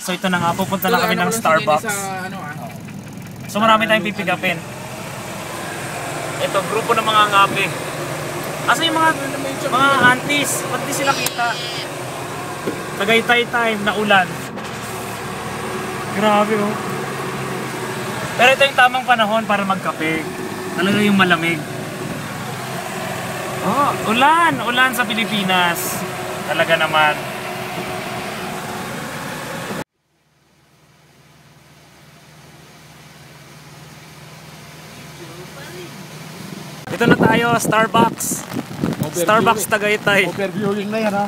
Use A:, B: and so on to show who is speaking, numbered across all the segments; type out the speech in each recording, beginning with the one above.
A: So ito na nga, pupunta na kami ng Starbucks. So marami tayong pipigapin. Ito, grupo ng mga ngapi. Asa yung mga aunties? Ba't di sila kita? Tagaytay time na ulan. Grabe oh. Pero ito yung tamang panahon para magkape. Talaga yung malamig. Oh, ulan! Ulan sa Pilipinas. Talaga naman. Ito na tayo, Starbucks. Starbucks Tagaytay.
B: Overviewing na yan ha.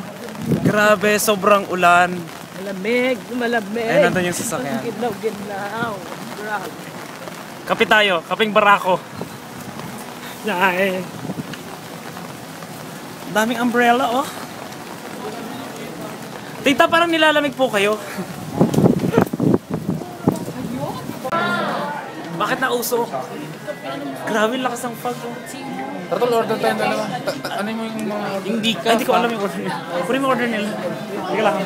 A: Grabe, sobrang ulan.
C: Malamig, malamig.
A: Ayun, nandun yung sasakyan.
C: Ginaw. Grabe.
A: Kape tayo, kaping barako. Ay. Daming umbrella, oh. Tita, parang nilalamig po kayo. Bakit nauso? Grabe, lakas ng fog, oh.
B: Turtle, order tayo dalawa. Ano mo yung mga...
A: Hindi ka. Hindi ko alam yung order nila. Pwede mo order nila. Hindi ka lang.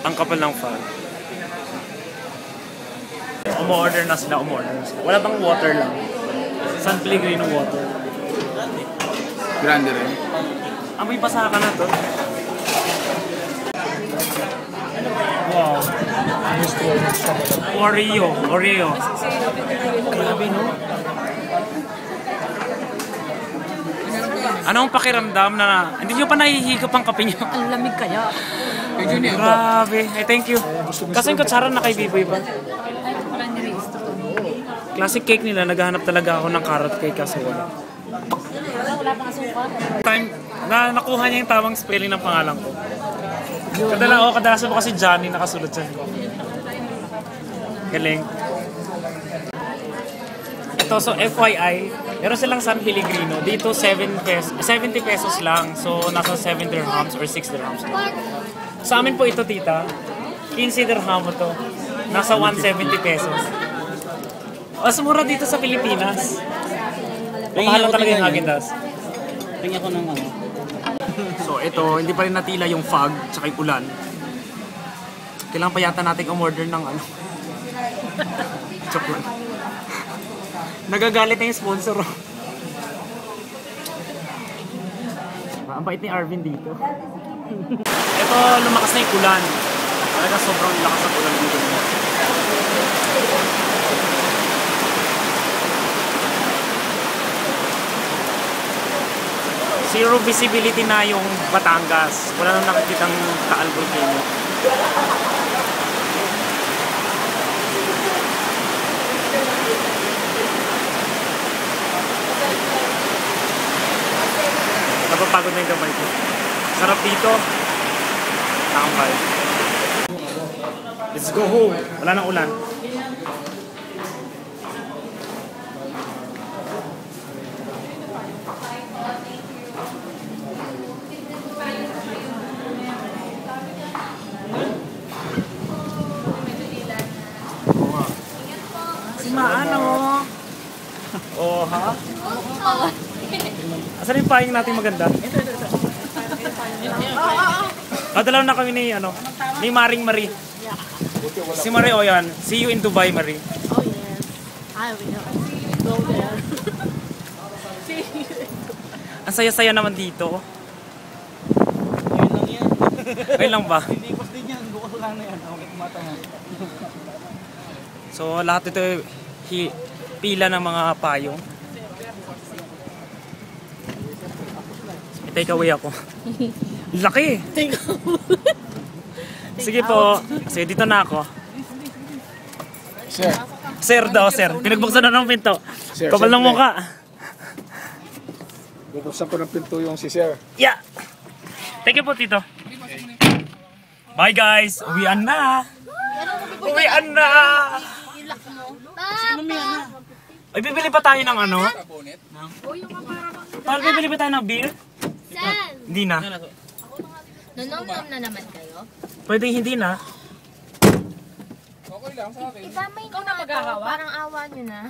A: Ang kapal ng fog. Umo-order na sila, Wala bang water lang? San Pellegrino water.
B: Grande rin.
A: Amoy pasaka na to. Wow. Oreo. Grabe no? Anong pakiramdam na hindi nyo pa nahihigop ang kape nyo?
C: Ang lamig kaya.
A: Grabe. Thank you. Kasi yung kutsara na kay Biboy ba? Classic cake nila, naghahanap talaga ako ng carrot cake kasi wala. Time na nakuha niya yung tamang spelling ng pangalan ko. Kadalasan mo kasi Johnny nakasulot siya. Galing. Ito, so FYI, meron silang San Pellegrino. Dito 70 pesos lang. So nasa 7 dirhams or 6 dirhams lang. Sa amin po ito, tita, 15 dirham to. Nasa 170 pesos. Mas mura dito sa Pilipinas. Mahal talaga yung Agitas.
C: Tingnan ko ng ano.
A: So ito, hindi pa rin natila yung fog tsaka yung ulan. Kailangan pa yata natin umorder ng ano. Chocolate. Nagagalit na yung sponsor. Ang bait ni Arvin dito. Ito, lumakas na yung ulan. Talaga sobrang lakas ang ulan dito. Zero visibility na yung Batangas. Wala nang nakikitang Taal Volcano. Napapagod na yung kamay ko. Sarap dito. Nakambay. Let's go home. Wala nang ulan. Maano? Oh, ha? Asan yung pahing natin maganda? Kadalaw na kami ni Maring Marie. Si Marie, oh yan. See you in Dubai, Marie.
C: Oh yes. I will go there.
A: Ang saya-saya naman dito.
C: Ayun lang yan.
A: Ayun lang ba?
C: Hindi pas din yan. Bukas lang na yan. Ako mata mo.
A: So lahat ito pila ng mga payong. Take away ako. Laki!
C: Take
A: Sige po. Sige, dito na ako.
B: Sir.
A: Sir daw, sir. Pinagbuksan na ng pinto.
B: Sir,
A: Kapal ng
B: siyempre.
A: mukha.
B: Bubuksan ko ng pinto yung si Sir.
A: Yeah! Thank you po, tito. Bye guys! Uwian na! Uwian na! Ay, bibili pa tayo ng ano? Tal, bibili pa tayo ng beer? Hindi na.
D: Nanom-nom na naman kayo?
A: Pwede hindi na.
B: Okay lang sa akin.
D: Iba may ikaw na maghahawa? Parang awa nyo na.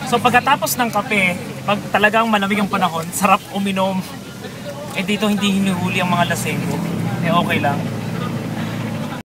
A: So So pagkatapos ng kape, pag talagang malamig ang panahon, sarap uminom. Eh dito hindi hinuhuli ang mga lasenggo. Eh okay lang.